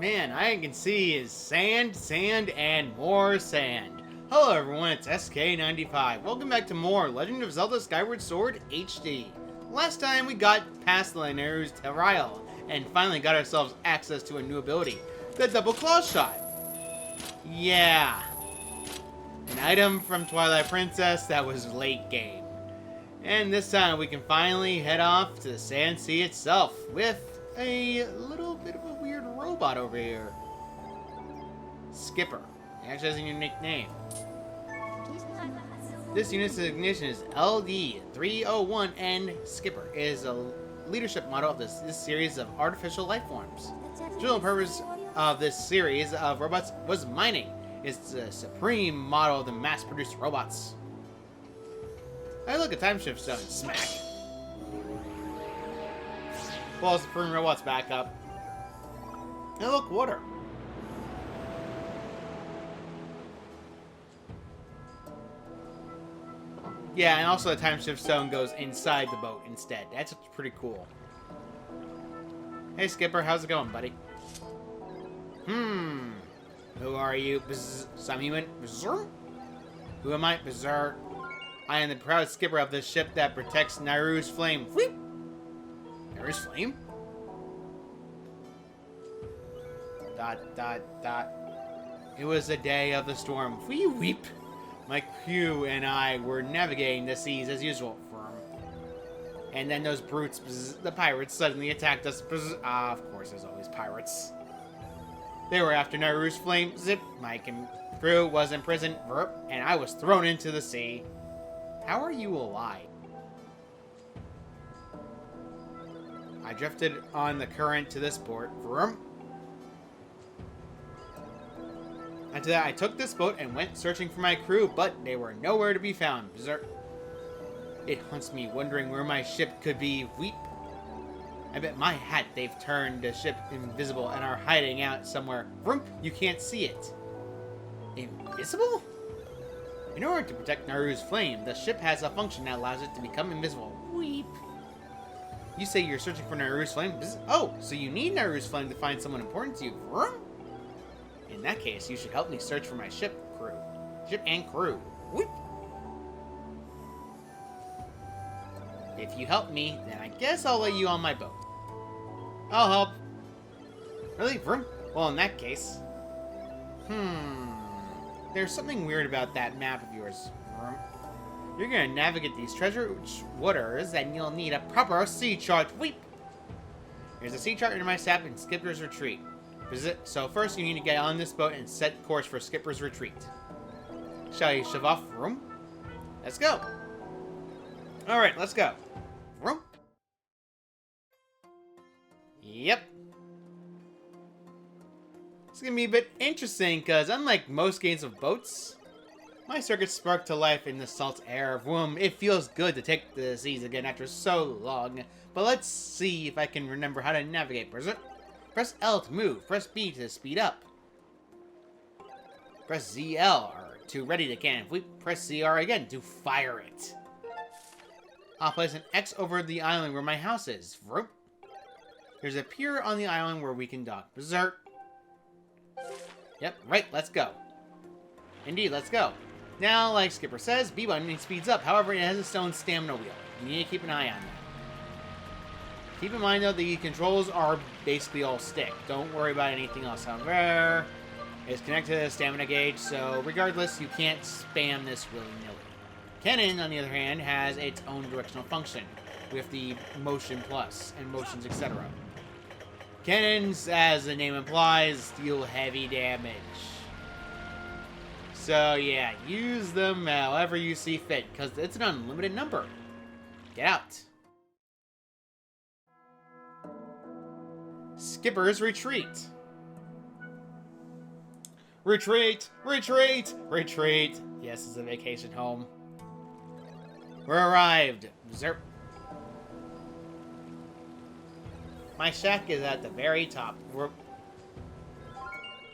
Man, I can see is sand, sand, and more sand. Hello everyone, it's SK95. Welcome back to more Legend of Zelda Skyward Sword HD. Last time we got past the Naryu's trial, and finally got ourselves access to a new ability, the Double Claw Shot. Yeah. An item from Twilight Princess that was late game. And this time we can finally head off to the Sand Sea itself with a little bit of a weird robot over here. Skipper. He actually has a unique name. This unit's designation is LD-301, and Skipper is a leadership model of this series of artificial life forms. The original purpose of this series of robots was mining. It's the supreme model of the mass-produced robots. Hey, look, a time shift stone. Smack. Well, supreme robots back up. Hey, look, water. Yeah, and also the time shift stone goes inside the boat instead. That's pretty cool. Hey, Skipper, how's it going, buddy? Who are you? Some human? Who am I? Berserk. I am the proud skipper of the ship that protects Naryu's flame. Whoop! Naryu's flame? Dot, dot, dot. It was the day of the storm. We weep. My crew and I were navigating the seas as usual. And then those brutes, the pirates, suddenly attacked us. Of course, there's always pirates. They were after Naryu's flame. Zip. My crew was imprisoned, and I was thrown into the sea. How are you alive? I drifted on the current to this port. After that, I took this boat and went searching for my crew, but they were nowhere to be found. Berserk. It haunts me, wondering where my ship could be. Weep. I bet my hat they've turned the ship invisible and are hiding out somewhere. Vroom, you can't see it. Invisible? In order to protect Naryu's flame, the ship has a function that allows it to become invisible. Weep. You say you're searching for Naryu's flame? Oh, so you need Naryu's flame to find someone important to you. Vroom. In that case, you should help me search for my ship and crew. Weep. If you help me, then I guess I'll let you on my boat. I'll help. Really? Vroom? Well, in that case. There's something weird about that map of yours. Vroom. You're gonna navigate these treasure waters, and you'll need a proper sea chart. Weep! There's a sea chart in my sap in Skipper's Retreat. So first you need to get on this boat and set course for Skipper's Retreat. Shall you shove off? Vroom? Let's go. Alright, let's go. Vroom. Yep. It's gonna be a bit interesting, because unlike most games of boats, my circuits spark to life in the salt air of Vroom. It feels good to take the seas again after so long, but let's see if I can remember how to navigate. Press L to move, press B to speed up. Press ZL to ready the cannon. We press CR again to fire it. I'll place an X over the island where my house is. Vroom. There's a pier on the island where we can dock. Berserk. Yep, right, let's go. Indeed, let's go. Now, like Skipper says, B button speeds up. However, it has a stone stamina wheel. You need to keep an eye on that. Keep in mind, though, the controls are basically all stick. Don't worry about anything else. However, it's connected to the stamina gauge, so regardless, you can't spam this willy-nilly. Cannon, on the other hand, has its own directional function, with the motion plus and motions, etc. Cannons, as the name implies, deal heavy damage. So yeah, use them however you see fit, because it's an unlimited number. Get out. Skipper's Retreat. Retreat! Retreat! Retreat! Yes, it's a vacation home. We're arrived. Zerp. My shack is at the very top.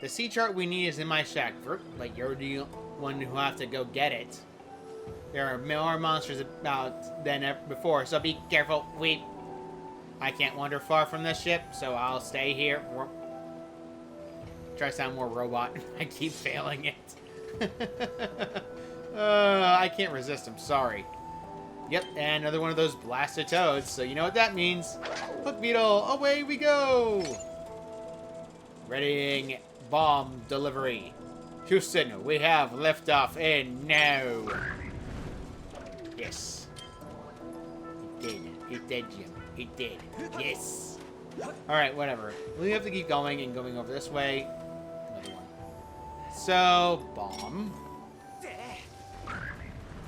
The sea chart we need is in my shack. But you're the one who have to go get it. There are more monsters about than ever before, so be careful. I can't wander far from this ship, so I'll stay here. Try to sound more robot. I keep failing it. I can't resist. I'm sorry. Yep, and another one of those blasted toads. So you know what that means. Hook beetle, away we go! Readying bomb delivery. Houston, we have liftoff in now. Yes. It did. It did, Jim. It did. Yes. Alright, whatever. We have to keep going and going over this way. Another one. So, bomb.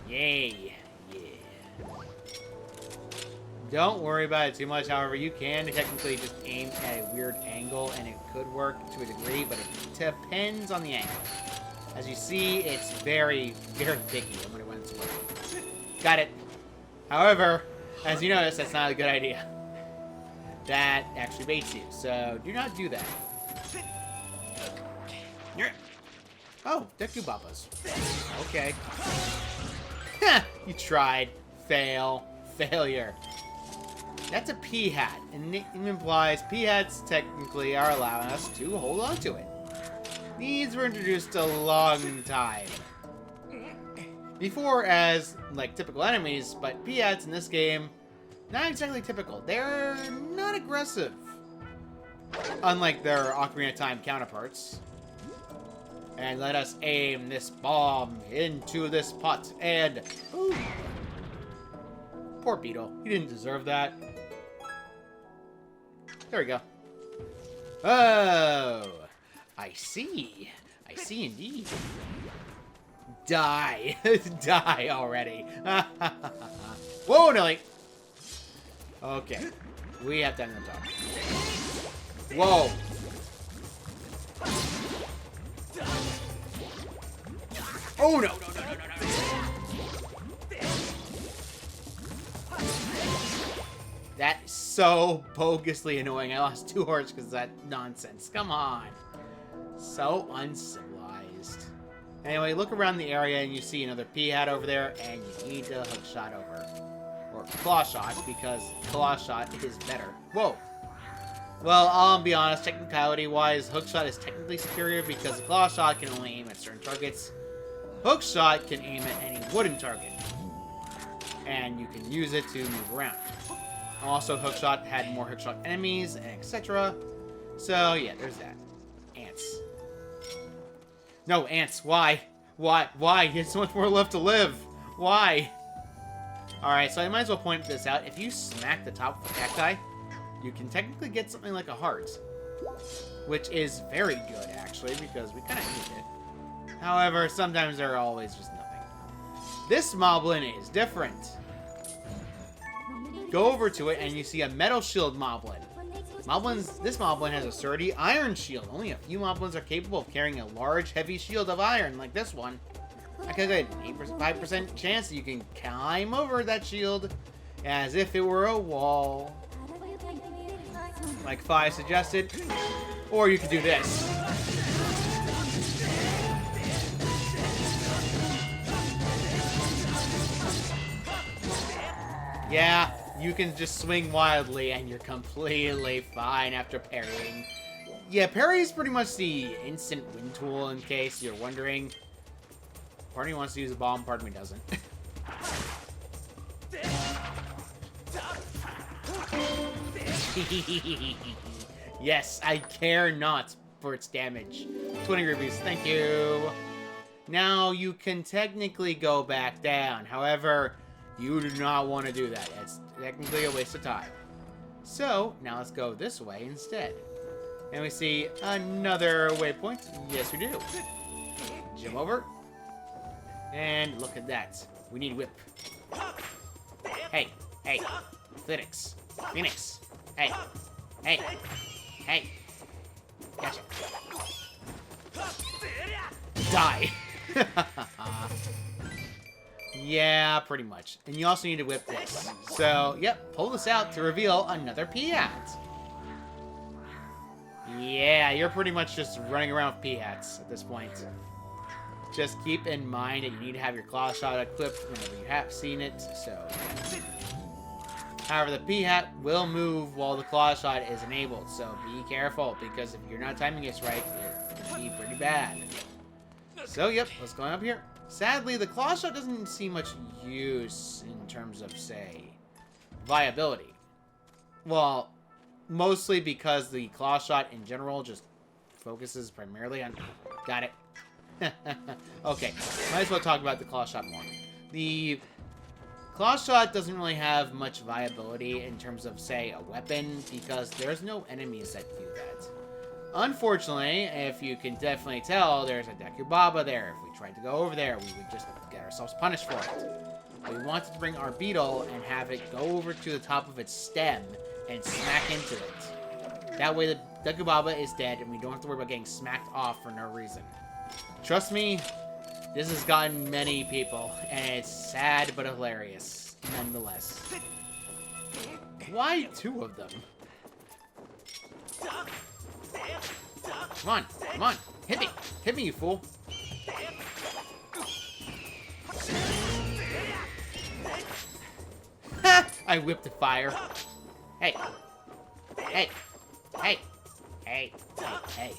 Yay. Don't worry about it too much, however, you can technically just aim at a weird angle, and it could work to a degree, but it depends on the angle. As you see, it's very, very picky when it went to work. Got it. However, as you notice, that's not a good idea. That actually baits you, so do not do that. Oh, Deku Babas. Okay. You tried. Fail. Failure. That's a pea hat, and it implies pea hats technically are allowing us to hold on to it. These were introduced a long time before as, like, typical enemies, but pea hats in this game, not exactly typical. They're not aggressive, unlike their Ocarina of Time counterparts. And let us aim this bomb into this pot, and boom. Poor Beetle. He didn't deserve that. There we go. Oh, I see. I see indeed. Die. Die already. Whoa, Nelly. Okay. We have time to talk. Whoa. Oh, no. That's so bogusly annoying. I lost 2 hearts because of that nonsense. Come on. So uncivilized. Anyway, look around the area and you see another pea hat over there, and you need to hook shot over. Or claw shot, because claw shot is better. Whoa. Well, I'll be honest, technicality-wise, hook shot is technically superior because the claw shot can only aim at certain targets. Hook shot can aim at any wooden target. And you can use it to move around. Also, hookshot had more hookshot enemies, etc. So, yeah, there's that. Ants. No, ants. Why? Why? There's so much more left to live. Why? Alright, so I might as well point this out. If you smack the top of the cacti, you can technically get something like a heart. Which is very good, actually, because we kind of need it. However, sometimes there are always just nothing. This moblin is different. Go over to it, and you see a metal shield moblin. This moblin has a sturdy iron shield. Only a few moblins are capable of carrying a large, heavy shield of iron, like this one. I calculated an 5% chance that you can climb over that shield as if it were a wall. Like Fi suggested. Or you could do this. Yeah. You can just swing wildly, and you're completely fine after parrying. Yeah, parry is pretty much the instant win tool, in case you're wondering. Part of me wants to use a bomb, part of me doesn't. Yes, I care not for its damage. 20 rupees, thank you. Now, you can technically go back down. However, you do not want to do that. It's technically a waste of time. So, now let's go this way instead. And we see another waypoint. Yes, we do. Jump over. And look at that. We need whip. Hey. Phoenix. Hey. Gotcha. Die. Yeah, pretty much. And you also need to whip this. So, yep, pull this out to reveal another pea hat. Yeah, you're pretty much just running around with pea hats at this point. Just keep in mind that you need to have your claw shot equipped whenever you have seen it, so... However, the pea hat will move while the claw shot is enabled, so be careful, because if you're not timing this right, Could be pretty bad. So, yep, let's go up here. Sadly, the claw shot doesn't see much use in terms of, say, viability. Well, mostly because the claw shot in general just focuses primarily on... Got it. Okay, might as well talk about the claw shot more. The claw shot doesn't really have much viability in terms of, say, a weapon, because there's no enemies that do that. Unfortunately, if you can definitely tell, there's a Dekubaba there. If we tried to go over there, we would just get ourselves punished for it. We wanted to bring our beetle and have it go over to the top of its stem and smack into it. That way the Dekubaba is dead and we don't have to worry about getting smacked off for no reason. Trust me, this has gotten many people, and it's sad but hilarious, nonetheless. Why two of them? Come on, come on, hit me! Hit me, you fool! Ha! I whipped the fire. Hey! Hey! Hey! Hey! Hey!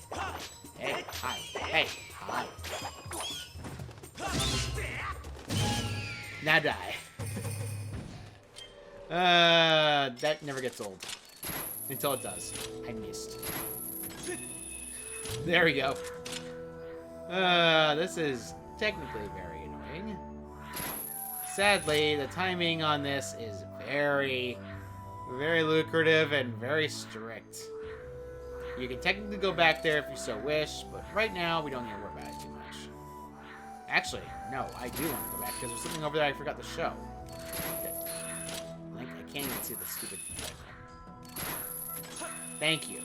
Hey! Hi! Hey! Hi! Now die. That never gets old. Until it does. I missed. There we go. This is technically very annoying. Sadly, the timing on this is very, very lucrative and very strict. You can technically go back there if you so wish, but right now we don't need to worry about it too much. Actually, no, I do want to go back because there's something over there I forgot to show. I can't even see the stupid... Thank you.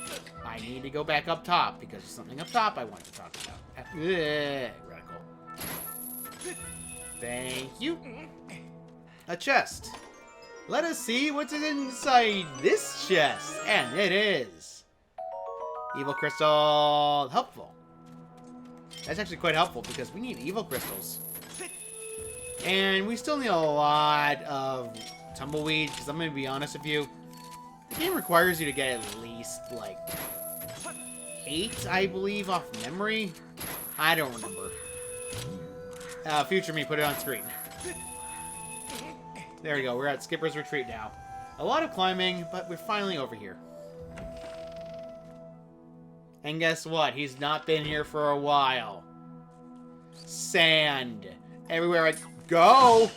I need to go back up top because there's something up top I wanted to talk about. Radical. Thank you. A chest. Let us see what's inside this chest. And it is evil crystal. Helpful. That's actually quite helpful because we need evil crystals. And we still need a lot of tumbleweed because I'm going to be honest with you. The game requires you to get at least, like, 8, I believe, off memory. I don't remember. Future me, put it on screen. There we go, we're at Skipper's Retreat now. A lot of climbing, but we're finally over here. And guess what? He's not been here for a while. Sand. Everywhere I go!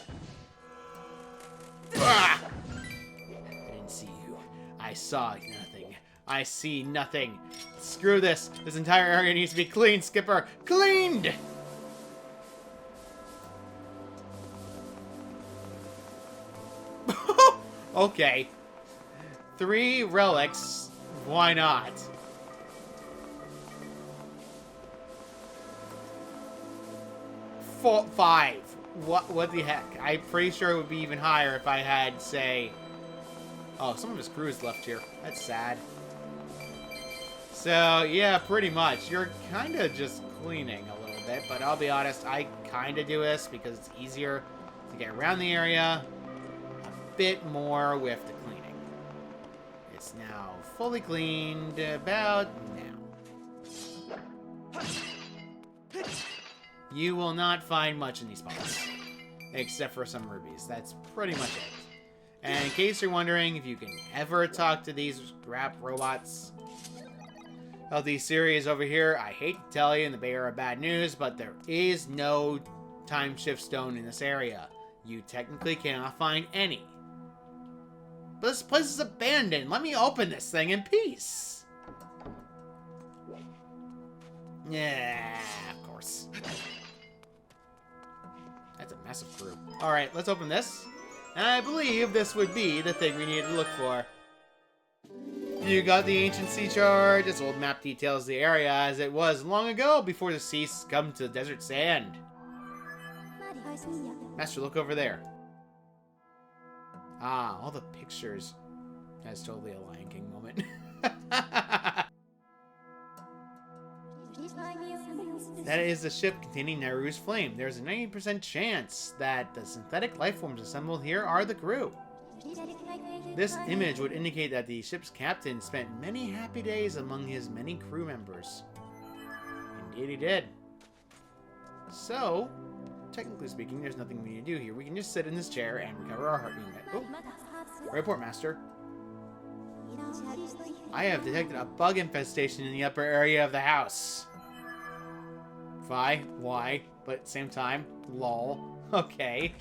Ah! I didn't see you. I saw nothing. I see nothing. Screw this. This entire area needs to be cleaned, Skipper. Cleaned! Okay. 3 relics. Why not? 5. What the heck? I'm pretty sure it would be even higher if I had, say... Oh, some of his crew is left here. That's sad. So, yeah, pretty much. You're kind of just cleaning a little bit, but I'll be honest, I kind of do this because it's easier to get around the area a bit more with the cleaning. It's now fully cleaned about now. You will not find much in these spots, except for some rubies. That's pretty much it. And in case you're wondering if you can ever talk to these rap robots of these series over here, I hate to tell you, and the bearer of bad news, but there is no time shift stone in this area. You technically cannot find any. But this place is abandoned. Let me open this thing in peace. Yeah, of course. That's a massive crew. Alright, let's open this. And I believe this would be the thing we need to look for. You got the ancient sea chart. This old map details the area as it was long ago before the sea succumbed to the desert sand. Master, look over there. Ah, all the pictures. That's totally a Lion King moment. That is the ship containing Naryu's flame. There's a 90% chance that the synthetic lifeforms assembled here are the crew. This image would indicate that the ship's captain spent many happy days among his many crew members. Indeed he did. So, technically speaking, there's nothing we need to do here. We can just sit in this chair and recover our heart unit. Oh, report, Master. I have detected a bug infestation in the upper area of the house. Why? But at the same time, lol. Okay.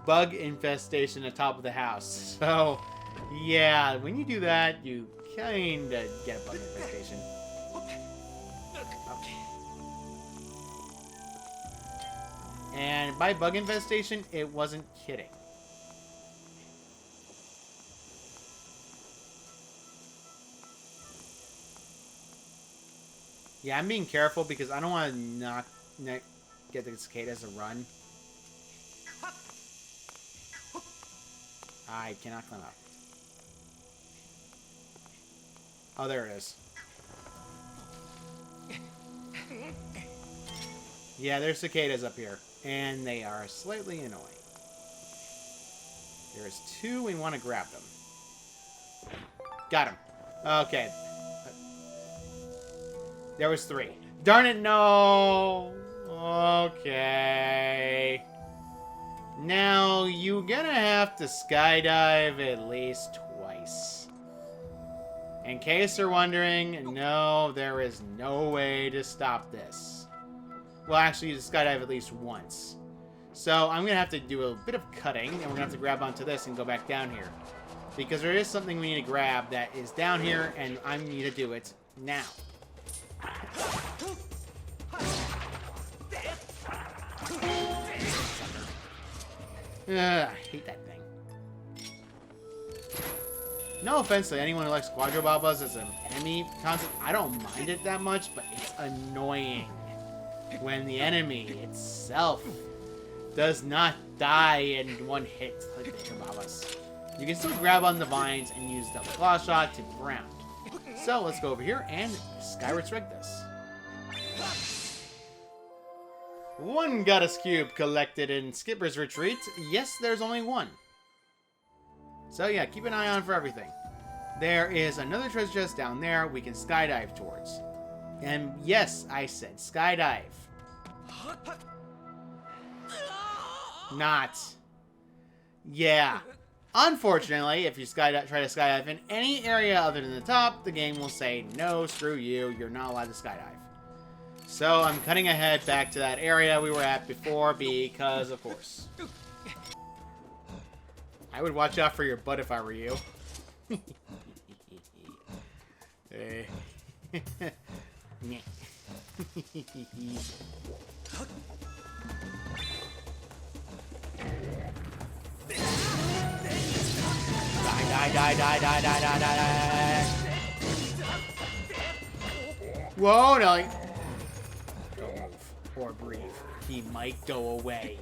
Bug infestation at the top of the house. So, yeah, when you do that, you kinda get a bug infestation. Okay. And by bug infestation, it wasn't kidding. Yeah, I'm being careful because I don't want to get the cicadas to run. I cannot climb up. Oh, there it is. Yeah, there's cicadas up here. And they are slightly annoying. There's two, we want to grab them. Got him. Okay. There was three. Darn it, no! Okay. Now, you're gonna have to skydive at least twice. In case you're wondering, no, there is no way to stop this. Well, actually, you skydive at least once. So, I'm gonna have to do a bit of cutting, and we're gonna have to grab onto this and go back down here. Because there is something we need to grab that is down here, and I need to do it now. I hate that thing. No offense to anyone who likes Quadrobabas as an enemy concept. I don't mind it that much, but it's annoying when the enemy itself does not die in one hit like the Quadrobabas. You can still grab on the vines and use double claw shot to ground. So let's go over here and Skyward strike this. One goddess cube collected in Skipper's Retreat. Yes, there's only one. So yeah, keep an eye on for everything. There is another treasure chest down there we can skydive towards. And yes, I said skydive. Not. Yeah. Unfortunately, if you try to skydive in any area other than the top, the game will say, no, screw you, you're not allowed to skydive. So I'm cutting ahead back to that area we were at before because, of course. I would watch out for your butt if I were you. Die. Whoa, no. Don't move or breathe. He might go away.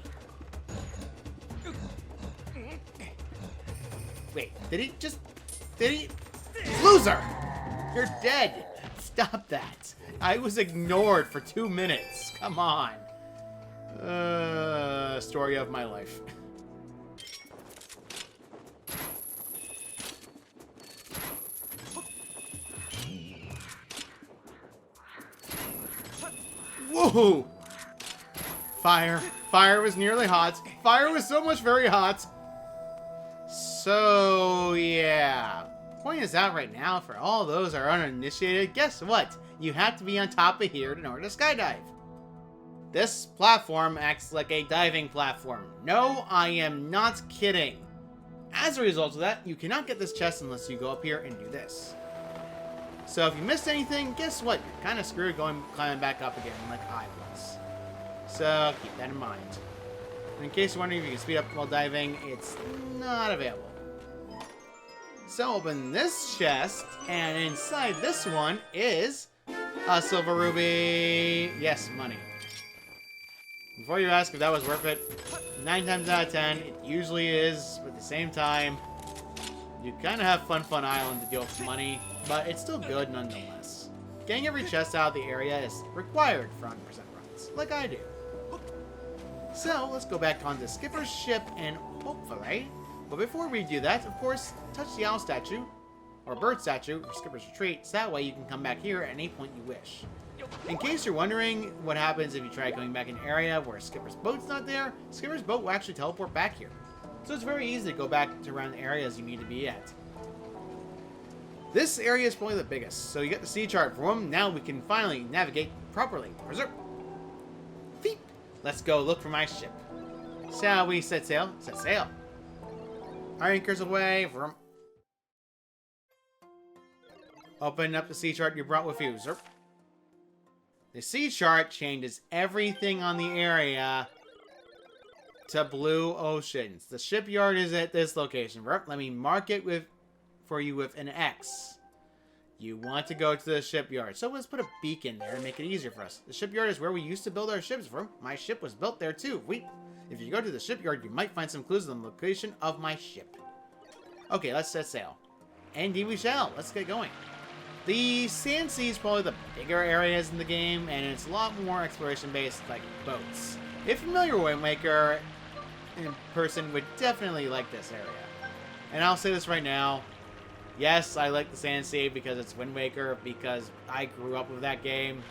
Wait, did he? Loser! You're dead! Stop that. I was ignored for 2 minutes. Come on. Story of my life. Whoa! Fire. Fire was nearly hot. Fire was so much very hot. So, yeah. Point is out right now, for all those who are uninitiated, guess what? You have to be on top of here in order to skydive. This platform acts like a diving platform. No, I am not kidding. As a result of that, you cannot get this chest unless you go up here and do this. So if you missed anything, guess what? You're kind of screwed climbing back up again like I was. So keep that in mind. And in case you're wondering if you can speed up while diving, it's not available. So open this chest, and inside this one is a silver ruby. Yes, money. Before you ask if that was worth it, 9 times out of 10, it usually is, but at the same time, you kind of have Fun Island to deal with money, but it's still good nonetheless. Getting every chest out of the area is required for 100% runs, like I do. So, let's go back onto Skipper's ship and hopefully, but before we do that, of course, touch the owl statue, or bird statue, or Skipper's Retreat, so that way you can come back here at any point you wish. In case you're wondering what happens if you try going back in an area where Skipper's boat's not there, Skipper's boat will actually teleport back here. So it's very easy to go back to around the areas you need to be at. This area is probably the biggest, so you get the sea chart from. Now we can finally navigate properly. Berserk. Feet. Let's go look for my ship. Shall we set sail? Set sail. Our anchor's away. Vroom. Open up the sea chart you brought with you. Zerp. The sea chart changes everything on the area to blue oceans. The shipyard is at this location. Let me mark it for you with an X. You want to go to the shipyard. So let's put a beacon there and make it easier for us. The shipyard is where we used to build our ships from. My ship was built there too. If you go to the shipyard, you might find some clues on the location of my ship. Okay, let's set sail. Indeed we shall. Let's get going. The Sand Sea is probably the bigger areas in the game, and it's a lot more exploration-based, like boats. If you're familiar with Wind Waker in person, would definitely like this area. And I'll say this right now. Yes, I like the Sand Sea because it's Wind Waker, because I grew up with that game.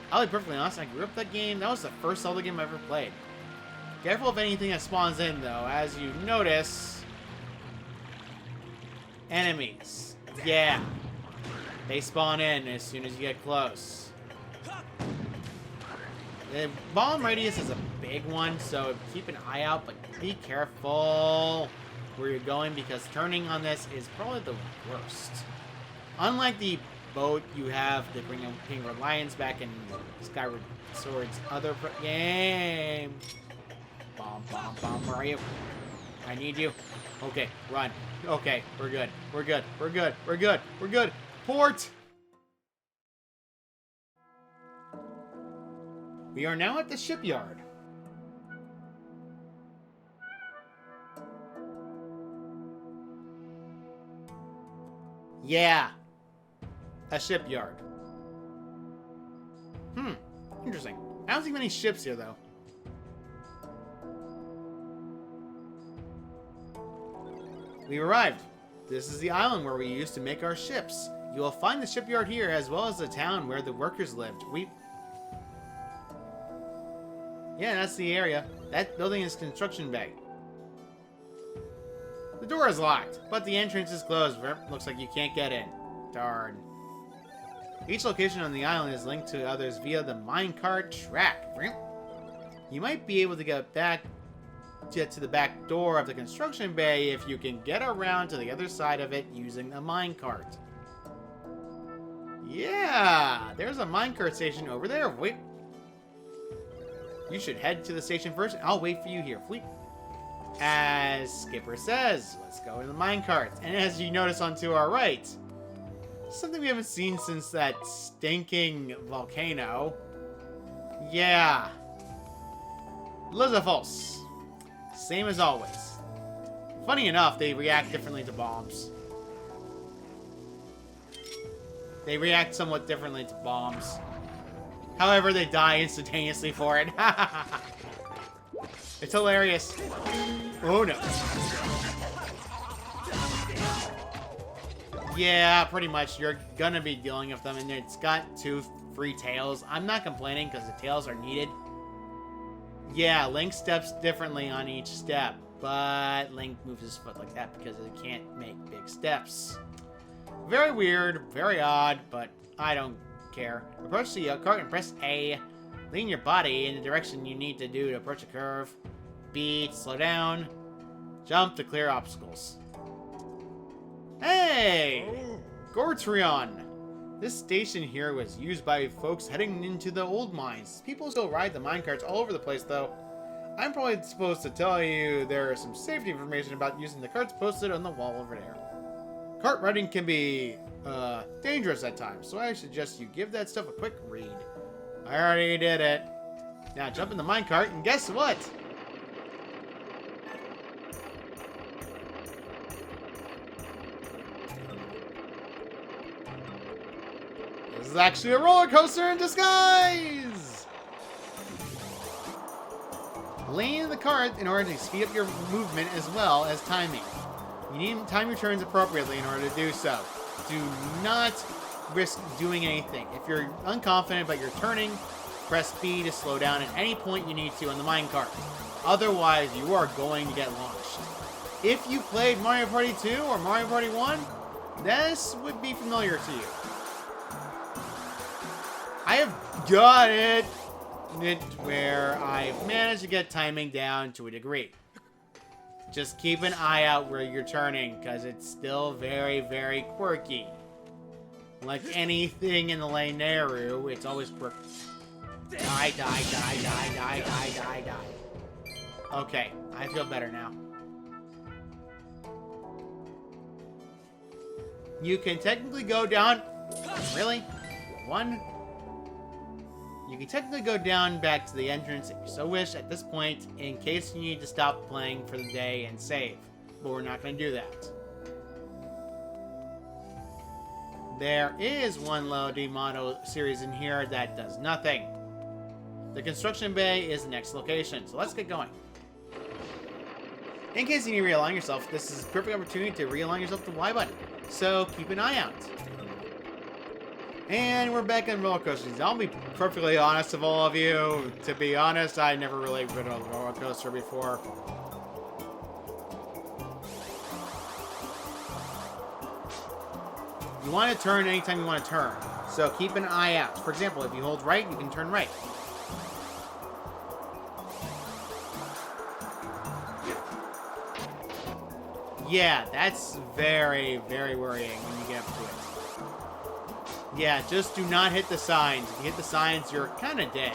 I'll be perfectly honest, I grew up with that game. That was the first Zelda game I ever played. Careful of anything that spawns in, though. As you notice, enemies. Yeah. They spawn in as soon as you get close. The bomb radius is a big one, so keep an eye out, but be careful where you're going, because turning on this is probably the worst. Unlike the boat you have to bring King Reliance back in Skyward Sword's other game. Bomb, bomb, bomb, where are you? I need you. Okay, run. Okay, we're good. We're good. We're good. We're good. We're good. Port! We are now at the shipyard. Yeah. A shipyard. Interesting. I don't see many ships here, though. We've arrived. This is the island where we used to make our ships. You will find the shipyard here, as well as the town where the workers lived. Yeah, that's the area. That building is construction bay. The door is locked, but the entrance is closed. Looks like you can't get in. Darn. Each location on the island is linked to others via the minecart track. You might be able to get to the back door of the construction bay if you can get around to the other side of it using the minecart. Yeah, there's a minecart station over there. You should head to the station first, and I'll wait for you here. As Skipper says, let's go to the minecart. And as you notice on to our right, something we haven't seen since that stinking volcano. Yeah. Lizafos. Same as always. Funny enough, they react differently to bombs. They react somewhat differently to bombs. However, they die instantaneously for it. It's hilarious. Oh no. Yeah, pretty much. You're gonna be dealing with them, and it's got 2 free tails. I'm not complaining because the tails are needed. Yeah, Link steps differently on each step, but Link moves his foot like that because it can't make big steps. Very weird, very odd, but I don't care. Approach the cart and press A. Lean your body in the direction you need to do to approach a curve. B to slow down. Jump to clear obstacles. Hey! Gortrion! This station here was used by folks heading into the old mines. People still ride the minecarts all over the place, though. I'm probably supposed to tell you there is some safety information about using the carts posted on the wall over there. Cart riding can be dangerous at times, so I suggest you give that stuff a quick read. I already did it. Now jump in the minecart, and guess what? This is actually a roller coaster in disguise! Lean the cart in order to speed up your movement as well as timing. You need to time your turns appropriately in order to do so. Do not risk doing anything. If you're unconfident but you're turning, press B to slow down at any point you need to on the minecart. Otherwise, you are going to get launched. If you played Mario Party 2 or Mario Party 1, this would be familiar to you. I have got it where I've managed to get timing down to a degree. Just keep an eye out where you're turning, because it's still very, very quirky. Like anything in the lane Naryu, it's always quirky. Die, die, die, die, die, die, die, die. Okay, I feel better now. You can technically go down... Really? One? You can technically go down back to the entrance if you so wish at this point, in case you need to stop playing for the day and save. But we're not going to do that. There is one low-D model series in here that does nothing. The construction bay is the next location, so let's get going. In case you need to realign yourself, this is a perfect opportunity to realign yourself to the Y button. So keep an eye out. And we're back on roller coasters. I'll be perfectly honest with all of you. To be honest, I never really ridden a roller coaster before. You want to turn anytime you want to turn. So keep an eye out. For example, if you hold right, you can turn right. Yeah, that's very, very worrying when you get up to it. Yeah, just do not hit the signs. If you hit the signs, you're kind of dead.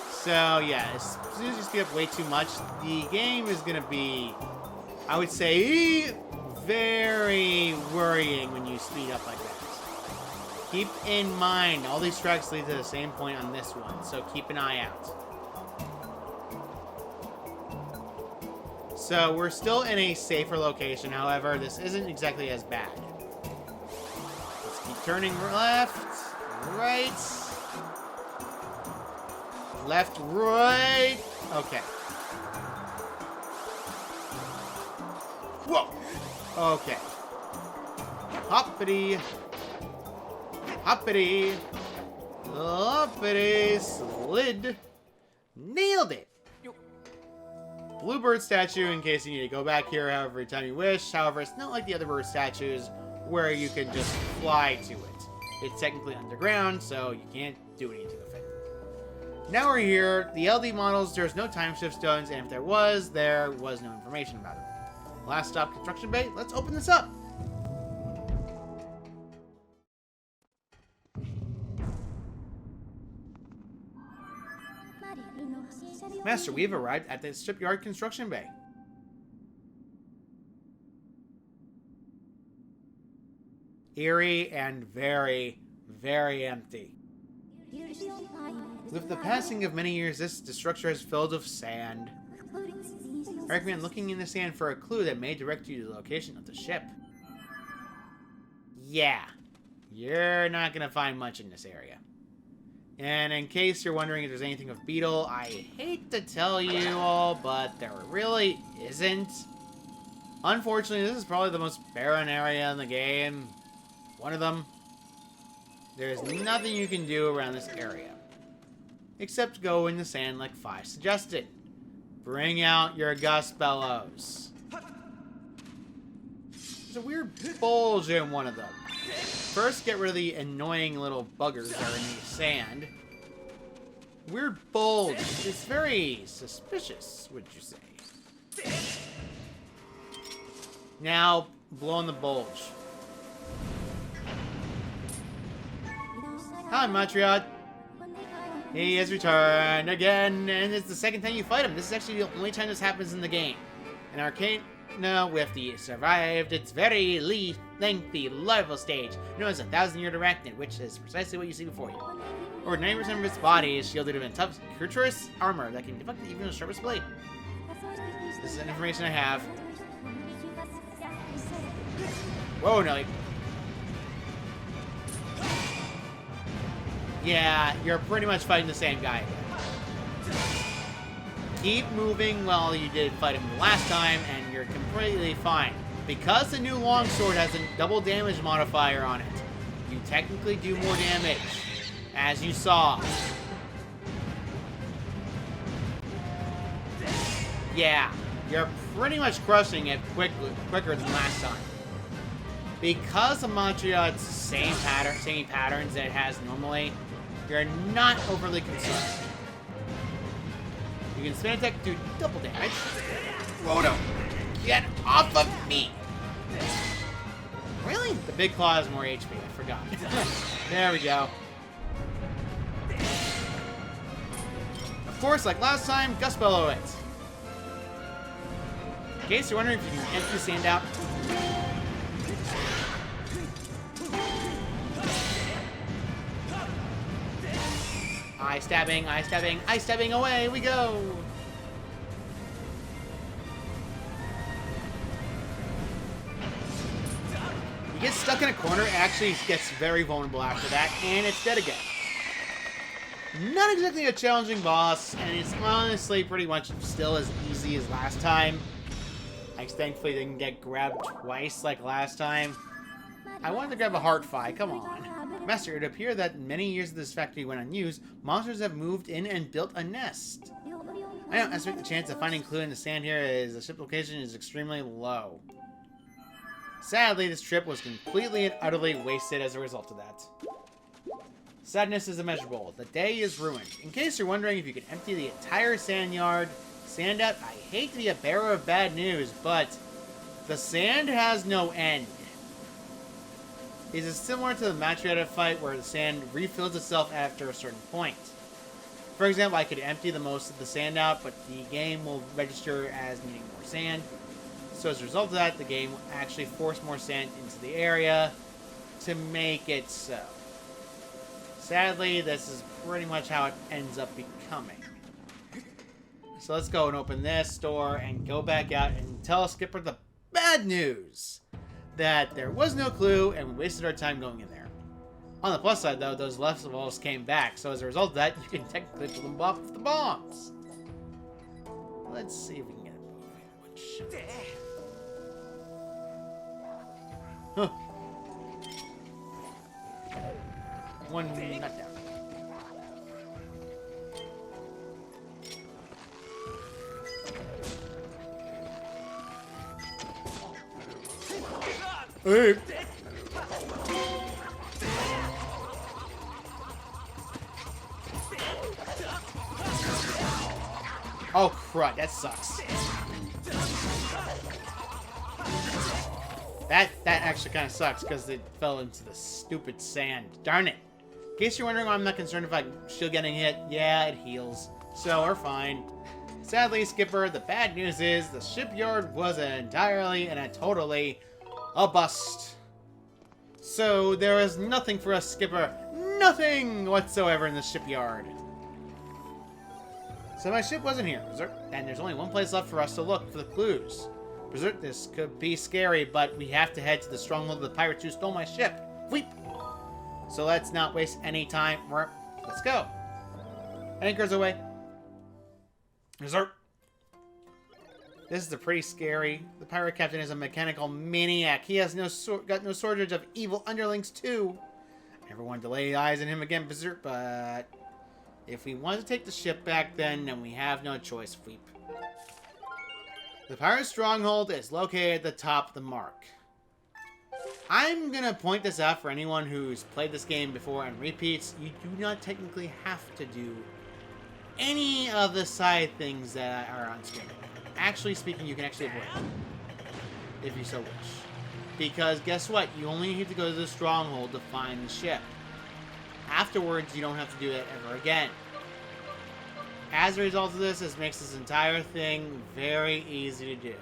So, yeah, as soon as you speed up way too much, the game is going to be, I would say, very worrying when you speed up like that. Keep in mind, all these tracks lead to the same point on this one, so keep an eye out. So, we're still in a safer location, however, this isn't exactly as bad. Keep turning left, right, left, right. Okay. Whoa. Okay. Hoppity. Hoppity. Hoppity. Slid. Nailed it. Bluebird statue, in case you need to go back here every time you wish. However, it's not like the other bird statues where you can just fly to it. It's technically underground, so you can't do anything with it. Now we're here. The LD models, there's no time shift stones, and if there was no information about them. Last stop, construction bay. Let's open this up. Master, we've arrived at the shipyard construction bay. Eerie and very, very empty. With the passing of many years, this structure is filled with sand. I recommend looking in the sand for a clue that may direct you to the location of the ship. Yeah, you're not going to find much in this area. And in case you're wondering if there's anything of Beetle, I hate to tell you all, but there really isn't. Unfortunately, this is probably the most barren area in the game. One of them. There's nothing you can do around this area. Except go in the sand like 5 suggested. Bring out your gust bellows. There's a weird bulge in one of them. First, get rid of the annoying little buggers that are in the sand. Weird bulge. It's very suspicious, would you say? Now, blow in the bulge. Hi, Matriot. He has returned again, and it's the second time you fight him. This is actually the only time this happens in the game. An arcane... No, with the survived its very lengthy larval stage, known as a 1,000-year arachnid, which is precisely what you see before you. Over 90% of its body is shielded in tough, treacherous armor that can deflect even the sharpest blade. This is the information I have. Whoa, Nelly. Yeah, you're pretty much fighting the same guy. Keep moving while you did fight him the last time, and you're completely fine. Because the new longsword has a double damage modifier on it, you technically do more damage, as you saw. Yeah, you're pretty much crushing it quicker than last time. Because the Montreal, it's the same patterns that it has normally, you're not overly concerned. You can spin attack to do double damage. Roto, get off of me! Really? The big claw has more HP, I forgot. There we go. Of course, like last time, Gust Bellow it. In case you're wondering if you can empty the sand out, eye stabbing, eye stabbing, eye stabbing, away we go! You get stuck in a corner, it actually gets very vulnerable after that, and it's dead again. Not exactly a challenging boss, and it's honestly pretty much still as easy as last time. I thankfully didn't get grabbed twice like last time. I wanted to grab a heart fi, come on. Master, it appears that in many years of this factory went unused, monsters have moved in and built a nest. I don't estimate the chance of finding a clue in the sand here as the ship location is extremely low. Sadly, this trip was completely and utterly wasted as a result of that. Sadness is immeasurable. The day is ruined. In case you're wondering if you could empty the entire sand out, I hate to be a bearer of bad news, but the sand has no end. It is similar to the Matriota fight where the sand refills itself after a certain point. For example, I could empty the most of the sand out, but the game will register as needing more sand. So as a result of that, the game will actually force more sand into the area to make it so. Sadly, this is pretty much how it ends up becoming. So let's go and open this door and go back out and tell Skipper the bad news. That there was no clue and we wasted our time going in there. On the plus side though, those leftovers came back. So as a result of that, you can technically pull them off with the bombs. Let's see if we can get it. Huh. One not down. Hey. Oh crud, that sucks. That actually kind of sucks because it fell into the stupid sand. Darn it. In case you're wondering why I'm not concerned if I'm still getting hit, yeah, it heals. So we're fine. Sadly, Skipper, the bad news is the shipyard was entirely and totally a bust. So there is nothing for us, Skipper. Nothing whatsoever in the shipyard. So my ship wasn't here, and there's only one place left for us to look for the clues. Berserk, this could be scary, but we have to head to the stronghold of the pirates who stole my ship. Weep. So let's not waste any time. Let's go. Anchors away. Berserk. This is pretty scary. The pirate captain is a mechanical maniac. He has got no shortage of evil underlings too. I never wanted to lay eyes on him again, Berserk, but if we want to take the ship back then we have no choice, Weep. The pirate stronghold is located at the top of the mark. I'm gonna point this out for anyone who's played this game before and repeats. You do not technically have to do any of the side things that are on screen. Actually speaking, you can actually avoid it, if you so wish. Because guess what? You only need to go to the stronghold to find the ship. Afterwards, you don't have to do it ever again. As a result of this makes this entire thing very easy to do.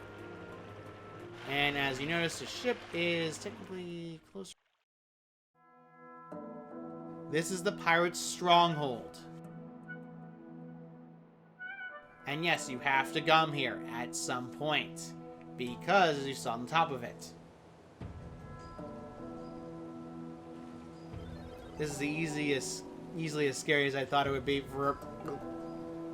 And as you notice, the ship is technically closer. This is the pirate's stronghold. And yes, you have to come here at some point, because you saw on top of it. This is the easily as scary as I thought it would be.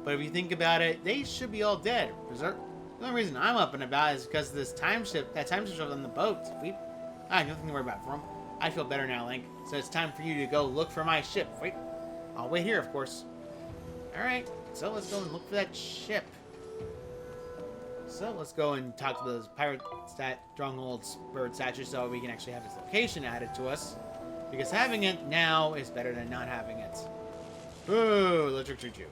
But if you think about it, they should be all dead. The only reason I'm up and about is because of this time shift. That time shift on the boat. I have nothing to worry about for them. I feel better now, Link. So it's time for you to go look for my ship. Wait. I'll wait here, of course. Alright, so let's go and look for that ship. So let's go and talk to those pirate strongholds bird statues so we can actually have its location added to us. Because having it now is better than not having it. Ooh, electric choo-choo.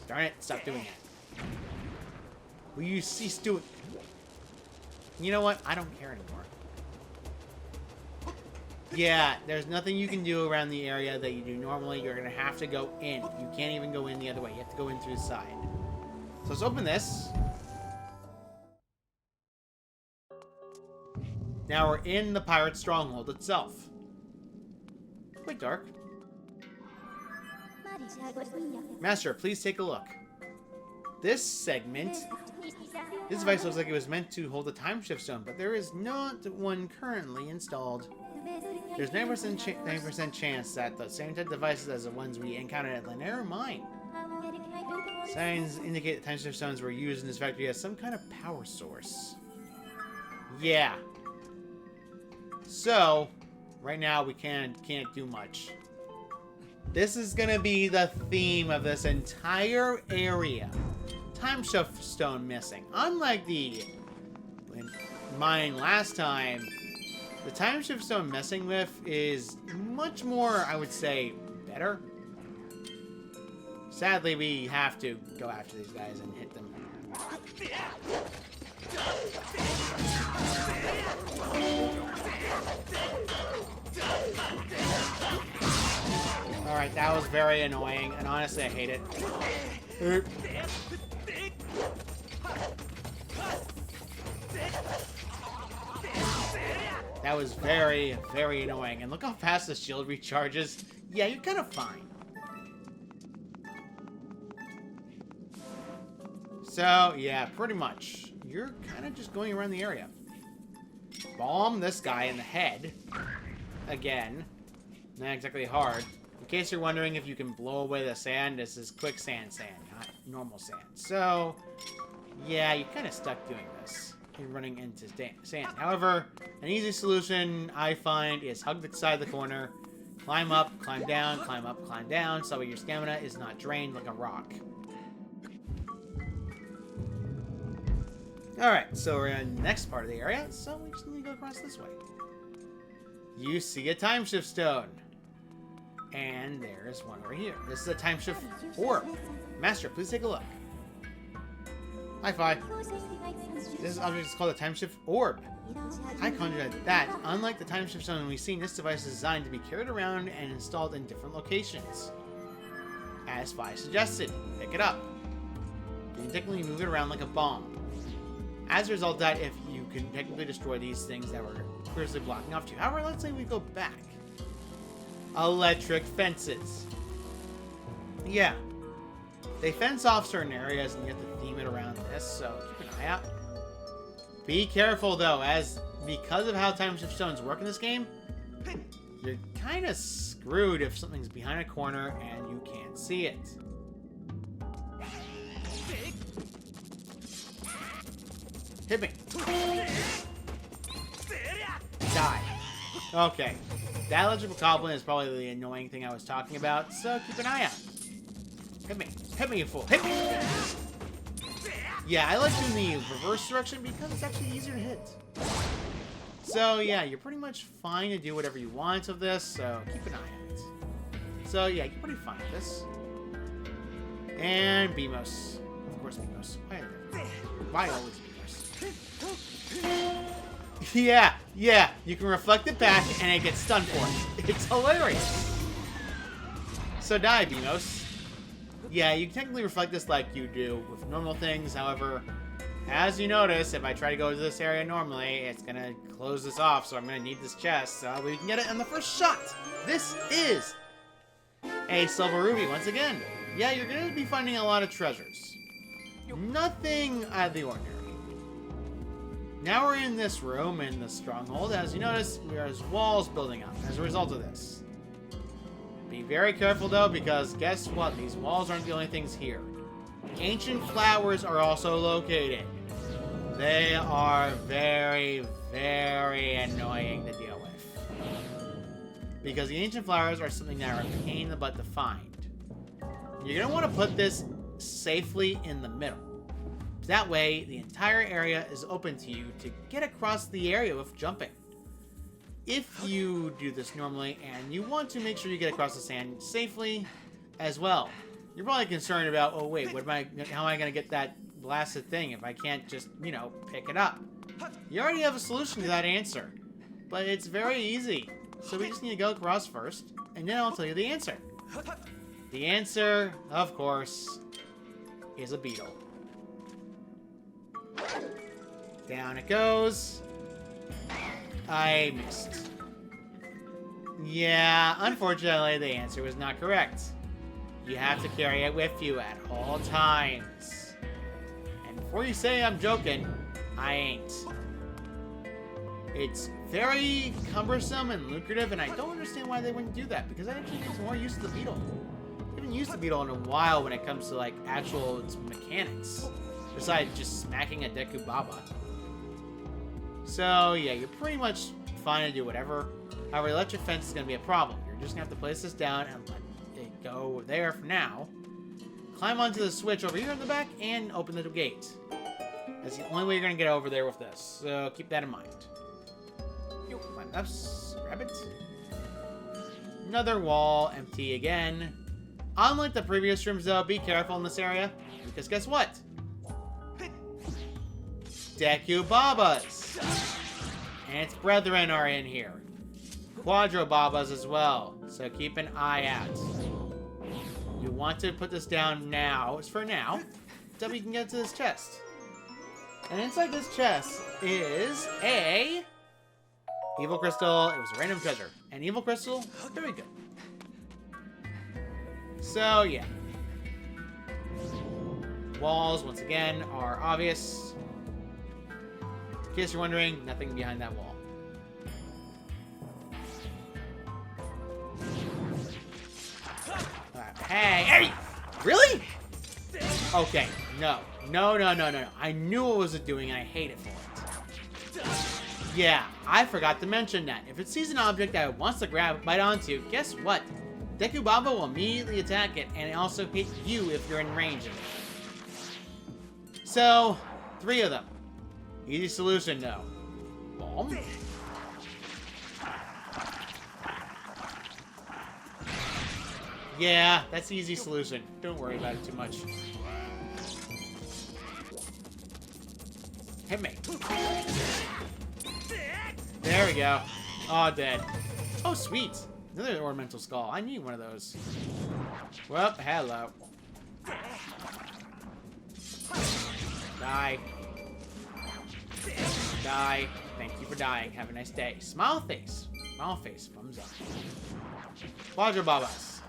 Darn it, stop doing it. Will you cease doing it? You know what? I don't care anymore. Yeah, there's nothing you can do around the area that you do normally. You're going to have to go in. You can't even go in the other way. You have to go in through the side. So let's open this. Now we're in the pirate stronghold itself. Quite dark. Master, please take a look. This segment... This device looks like it was meant to hold a time shift stone, but there is not one currently installed. There's 90% chance that the same type of devices as the ones we encountered at Naryu Mine. Signs indicate the time shift stones were used in this factory as some kind of power source. Yeah. So, right now we can't do much. This is gonna be the theme of this entire area. Time shift stone missing. Unlike the mine last time, the time shift stone messing with is much more, I would say, better. Sadly, we have to go after these guys and hit them. Alright, that was very annoying, and honestly, I hate it. That was very, very annoying. And look how fast the shield recharges. Yeah, you're kind of fine. So, yeah, pretty much. You're kind of just going around the area. Bomb this guy in the head. Again. Not exactly hard. In case you're wondering if you can blow away the sand, this is quicksand sand, not normal sand. So, yeah, you're kind of stuck doing this. You're running into sand. However, an easy solution I find is hug the side of the corner, climb up, climb down, climb up, climb down, so your stamina is not drained like a rock. Alright, so we're in the next part of the area, so we just need to go across this way. You see a time shift stone. And there's one over here. This is a time shift orb. Master, please take a look. High five. This object is called a time shift orb. I conjured that. Unlike the time shift stone we've seen, this device is designed to be carried around and installed in different locations. As Fi suggested, pick it up. You can technically move it around like a bomb. As a result of that, if you can technically destroy these things that were previously blocking off to you. However, let's say we go back. Electric fences. Yeah. They fence off certain areas and you have to theme it around this, so keep an eye out. Be careful though, as because of how time shift stones work in this game, you're kind of screwed if something's behind a corner and you can't see it. Hit me. Die. Okay. That electrical goblin is probably the annoying thing I was talking about, so keep an eye out. Hit me. Hit me, you fool. Hit me! Yeah, I like doing the reverse direction because it's actually easier to hit. So, yeah, you're pretty much fine to do whatever you want of this, so keep an eye on it. So, yeah, you're pretty fine with this. And Beamos. Of course, Beamos. Why always Beamos? Yeah, you can reflect it back and it gets stunned for it. It's hilarious. So die, Beamos. Yeah, you can technically reflect this like you do with normal things. However, as you notice, if I try to go to this area normally, it's going to close this off. So I'm going to need this chest so we can get it on the first shot. This is a silver ruby once again. Yeah, you're going to be finding a lot of treasures. Nothing out of the ordinary. Now we're in this room in the stronghold. As you notice, there's walls building up as a result of this. Be very careful though, because guess what? These walls aren't the only things here. Ancient flowers are also located. They are very, very annoying to deal with. because the ancient flowers are something that are a pain in the butt to find. You're going to want to put this safely in the middle. That way, the entire area is open to you to get across the area with jumping. If you do this normally and you want to make sure you get across the sand safely as well, you're probably concerned about, oh wait, how am I going to get that blasted thing if I can't just, you know, pick it up? You already have a solution to that answer, but it's very easy. So we just need to go across first, and then I'll tell you the answer. The answer, of course, is a beetle. Down it goes. I missed. Yeah, unfortunately, the answer was not correct. You have to carry it with you at all times. And before you say I'm joking, I ain't. It's very cumbersome and lucrative, and I don't understand why they wouldn't do that, because I actually get more used to the beetle. I haven't used the beetle in a while when it comes to, like, actual mechanics, besides just smacking a Deku Baba. So, yeah, you're pretty much fine to do whatever. However, electric fence is going to be a problem. You're just going to have to place this down and let it go there for now. Climb onto the switch over here in the back and open the gate. That's the only way you're going to get over there with this, so keep that in mind. Climb up, grab it. Another wall, empty again. Unlike the previous rooms, though, be careful in this area, because guess what? Deku Babas! And its brethren are in here. Quadro Babas as well, so keep an eye out. You want to put this down now, it's for now, so we can get to this chest. And inside this chest is a evil crystal. It was a random treasure. An evil crystal, very good. So, yeah. Walls, once again, are obvious. In case you're wondering, nothing behind that wall. Hey! Really? Okay, no. No. I knew what was it doing, and I hate it for it. Yeah, I forgot to mention that. If it sees an object that it wants to bite onto, guess what? Deku Baba will immediately attack it, and also hit you if you're in range of it. So, 3 of them. Easy solution, though. Bomb. Yeah, that's the easy solution. Don't worry about it too much. Hit me. There we go. Oh, dead. Oh, sweet. Another ornamental skull. I need one of those. Well, hello. Die. Die. Thank you for dying. Have a nice day. Smile face. Smile face. Thumbs up. Quadro Babas.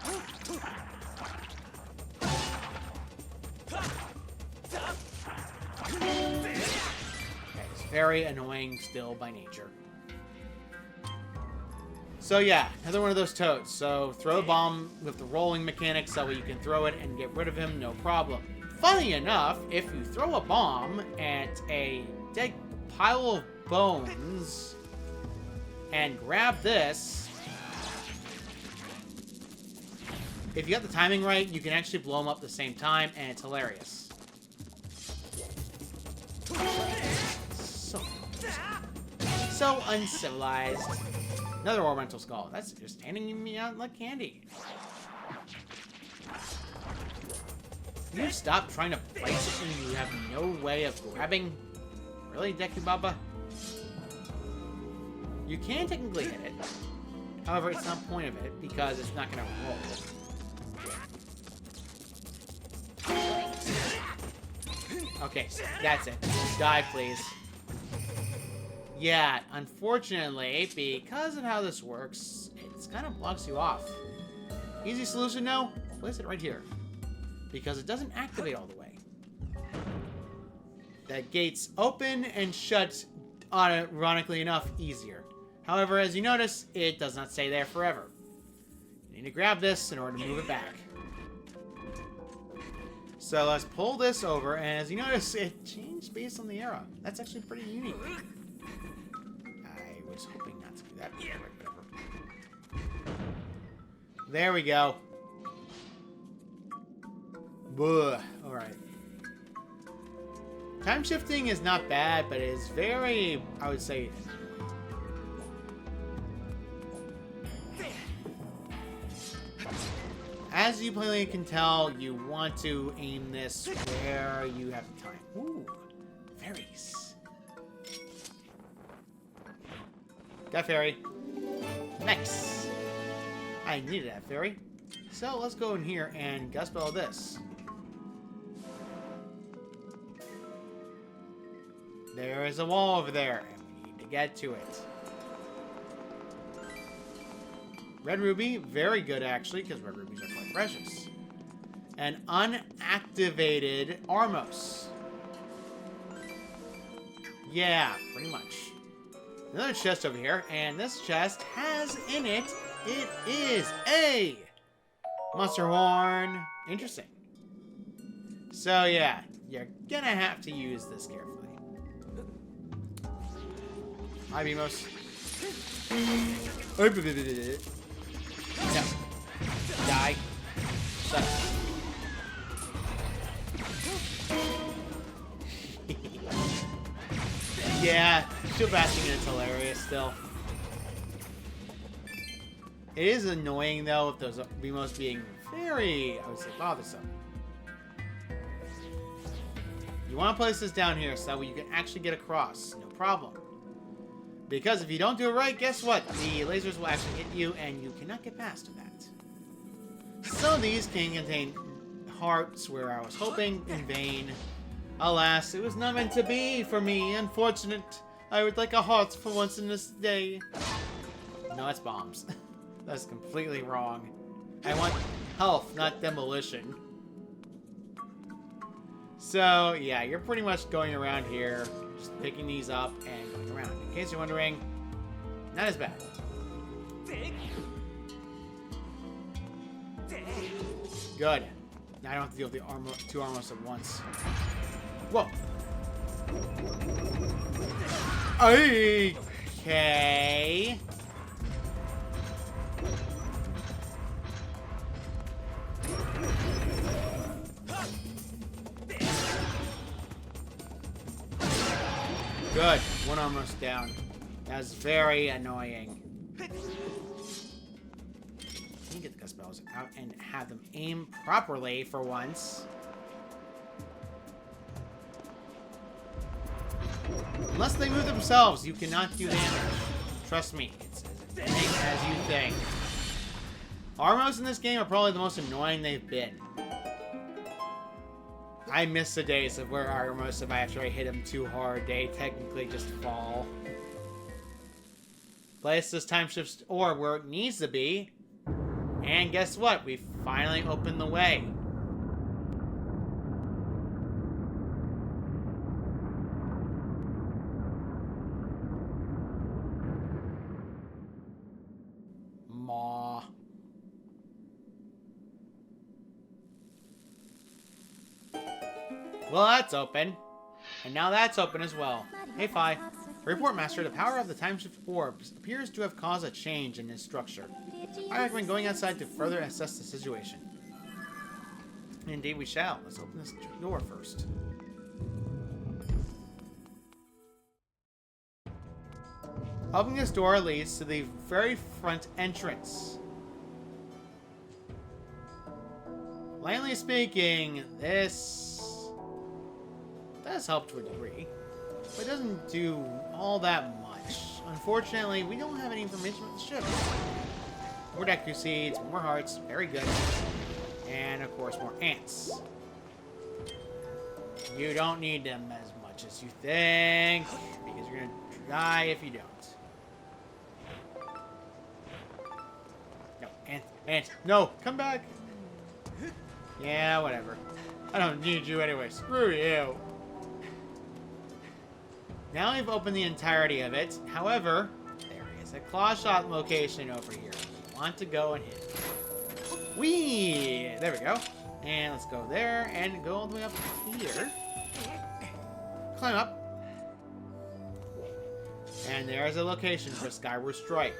It's very annoying still by nature. So yeah, another one of those toads. So throw a bomb with the rolling mechanics so you can throw it and get rid of him, no problem. Funny enough, if you throw a bomb at a dead pile of bones and grab this, if you got the timing right, you can actually blow them up at the same time, and it's hilarious. So uncivilized. Another ornamental skull. That's just handing me out like candy. Can you stop trying to place something you have no way of grabbing? Really, Deku Baba? You can technically hit it. However, it's not the point of it, because it's not going to roll. Okay, that's it. Die, please. Yeah, unfortunately, because of how this works, it kind of blocks you off. Easy solution, no? Place it right here. Because it doesn't activate all the way. That gate's open and shut, ironically enough, easier. However, as you notice, it does not stay there forever. You need to grab this in order to move it back. So let's pull this over, and as you notice, it changed based on the era. That's actually pretty unique. I was hoping not to do that. Yeah. Whatever. There we go. Alright. Time shifting is not bad, but it is very, I would say... As you plainly can tell, you want to aim this where you have the time. Ooh, fairies. Got fairy. Nice. I needed that fairy. So let's go in here and gust spell this. There is a wall over there, and we need to get to it. Red ruby, very good actually, because red rubies are quite precious. An unactivated Armos. Yeah, pretty much. Another chest over here, and this chest has in it, it is a monster horn. Interesting. So yeah, you're gonna have to use this carefully. Hi, Beamos. No. Die. Shut up. Yeah, shield basting is hilarious still. It is annoying though with those Beamos being very, I would say, bothersome. You want to place this down here so that you can actually get across. No problem. Because if you don't do it right, guess what? The lasers will actually hit you, and you cannot get past that. So these can contain hearts where I was hoping in vain. Alas, it was not meant to be for me. Unfortunate. I would like a heart for once in this day. No, it's bombs. That's completely wrong. I want health, not demolition. So, yeah, you're pretty much going around here, just picking these up and going around. In case you're wondering, not as bad. Good. Now I don't have to deal with the two Armos at once. Whoa. Okay. Good. One almost down. That's very annoying. Let me get the gust spells out and have them aim properly for once. Unless they move themselves, you cannot do damage. Trust me, it's as annoying as you think. Armos in this game are probably the most annoying they've been. I miss the days of where Armos, if I actually hit them too hard, they technically just fall. Place this time shift orb where it needs to be. And guess what? We finally opened the way. Maw. Well, that's open. And now that's open as well. Hey, Fi. Report, Master. The power of the time shift orbs appears to have caused a change in its structure. I recommend going outside to further assess the situation. Indeed, we shall. Let's open this door first. Opening this door leads to the very front entrance. Plainly speaking, this does help to a degree, but it doesn't do all that much. Unfortunately, we don't have any information about the ship. More Deku Seeds, more hearts, very good. And, of course, more ants. You don't need them as much as you think, because you're going to die if you don't. No, ant, no, come back! Yeah, whatever. I don't need you anyway, screw you! Now we've opened the entirety of it. However, there is a claw shot location over here. We want to go and hit it. Whee! There we go. And let's go there and go all the way up here. Climb up. And there's a location for Skyward Strike.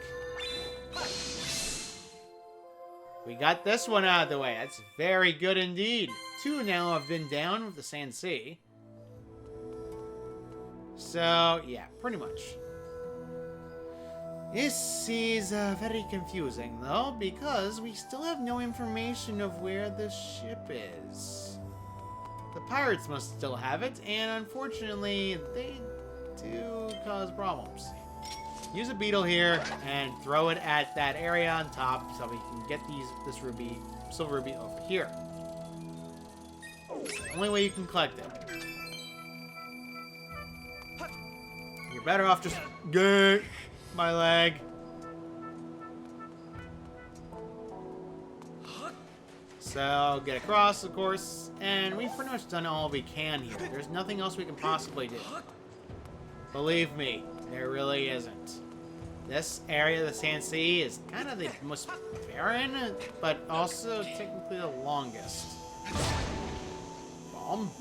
We got this one out of the way. That's very good indeed. 2 now have been down with the Sand Sea. So, yeah, pretty much. This is very confusing, though, because we still have no information of where the ship is. The pirates must still have it, and unfortunately, they do cause problems. Use a beetle here and throw it at that area on top so we can get this ruby, silver ruby over here. It's the only way you can collect it. You're better off just get my leg. So get across, of course, and we've pretty much done all we can here. There's nothing else we can possibly do. Believe me, there really isn't. This area of the Sand Sea is kind of the most barren, but also technically the longest. Bomb.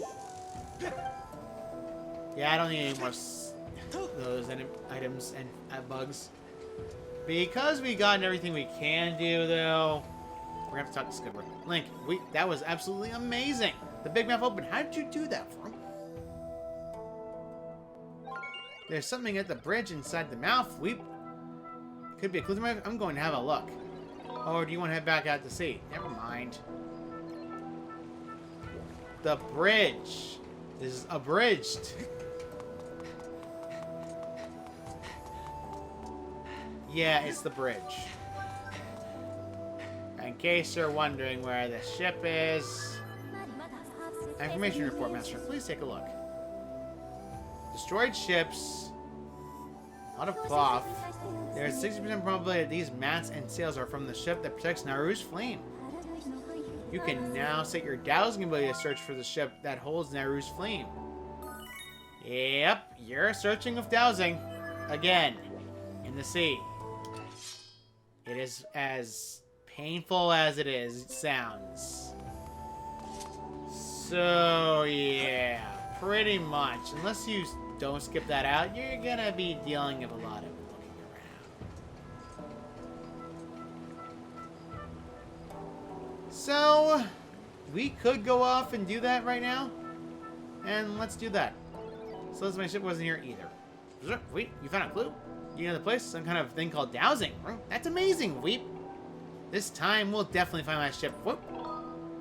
Yeah, I don't need any more those items and bugs. Because we gotten everything we can do, though, we're gonna have to talk to Skyward. Link, that was absolutely amazing. The big map opened. How did you do that, From? There's something at the bridge inside the mouth. Could be a clue. I'm going to have a look. Or do you want to head back out to sea? Never mind. The bridge is abridged. Yeah, it's the bridge. In case you're wondering where the ship is. Information report, Master. Please take a look. Destroyed ships. A lot of cloth. There's 60% probability that these mats and sails are from the ship that protects Naryu's flame. You can now set your dowsing ability to search for the ship that holds Naryu's flame. Yep, you're searching with dowsing. Again. In the sea. It is as painful as it sounds. So, yeah. Pretty much. Unless you don't skip that out, you're gonna be dealing with a lot of looking around. So, we could go off and do that right now. And let's do that. So my ship wasn't here either. Wait, you found a clue? You know the place? Some kind of thing called dowsing. That's amazing, Weep. This time, we'll definitely find my ship. Whoop.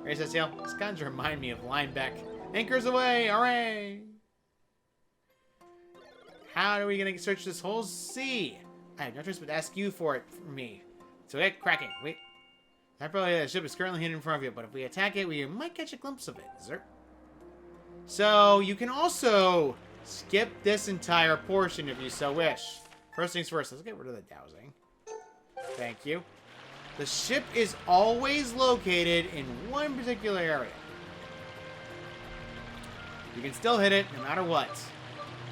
Raise that sail. This kind of remind me of Linebeck. Anchors away! Hooray! How are we going to search this whole sea? I have no choice but to ask you for it from me. So get cracking. Wait. That probably the ship is currently hidden in front of you, but if we attack it, we might catch a glimpse of it. So you can also skip this entire portion if you so wish. First things first, let's get rid of the dowsing. Thank you. The ship is always located in one particular area. You can still hit it no matter what.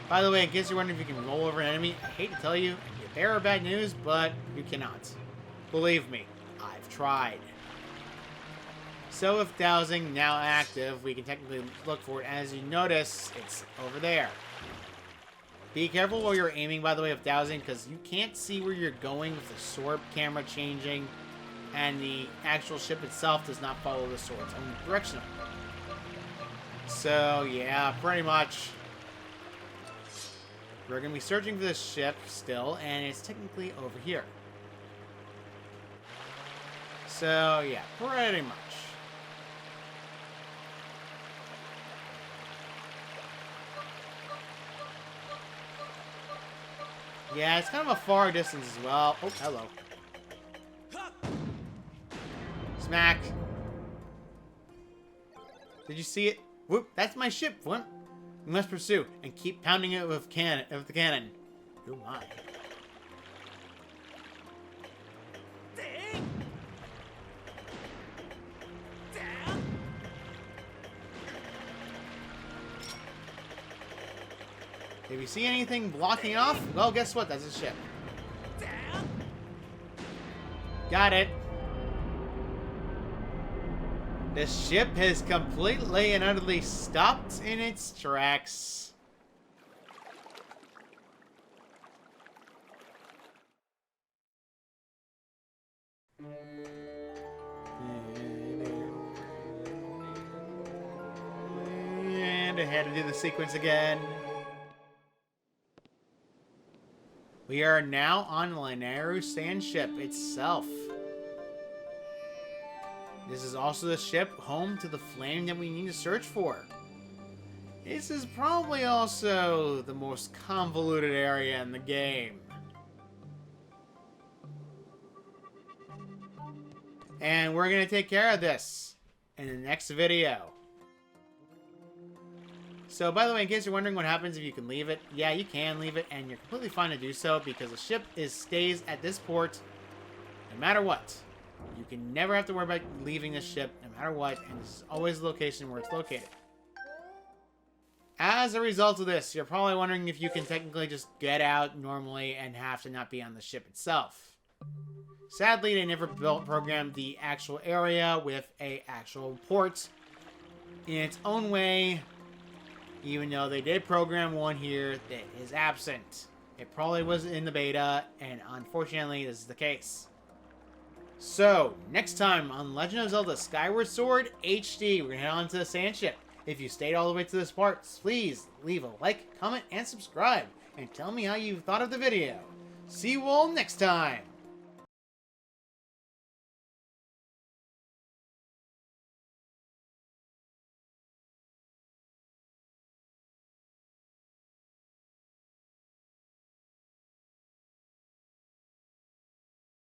By the way, in case you're wondering if you can roll over an enemy, I hate to tell you, you bear bad news, but you cannot. Believe me, I've tried. So with dowsing now active, we can technically look for it. As you notice, it's over there. Be careful while you're aiming, by the way, with dowsing, because you can't see where you're going with the sword camera changing, and the actual ship itself does not follow the sword's own directional. So, yeah, pretty much. We're going to be searching for this ship still, and it's technically over here. So, yeah, pretty much. Yeah, it's kind of a far distance as well. Oh, hello. Smack. Did you see it? Whoop, that's my ship. Whoop. We must pursue and keep pounding it with the cannon. Oh my. If you see anything blocking off, well, guess what? That's a ship. Got it. The ship has completely and utterly stopped in its tracks. and I had to do the sequence again. We are now on the Naryu sand ship itself. This is also the ship home to the flame that we need to search for. This is probably also the most convoluted area in the game. And we're going to take care of this in the next video. So, by the way, in case you're wondering what happens if you can leave it, yeah, you can leave it, and you're completely fine to do so because the ship stays at this port no matter what. You can never have to worry about leaving this ship no matter what, and this is always the location where it's located. As a result of this, you're probably wondering if you can technically just get out normally and have to not be on the ship itself. Sadly, they never programmed the actual area with an actual port in its own way, even though they did program one here that is absent. It probably was in the beta, and unfortunately, this is the case. So, next time on Legend of Zelda Skyward Sword HD, we're going to head on to the sand ship. If you stayed all the way to this part, please leave a like, comment, and subscribe, and tell me how you thought of the video. See you all next time!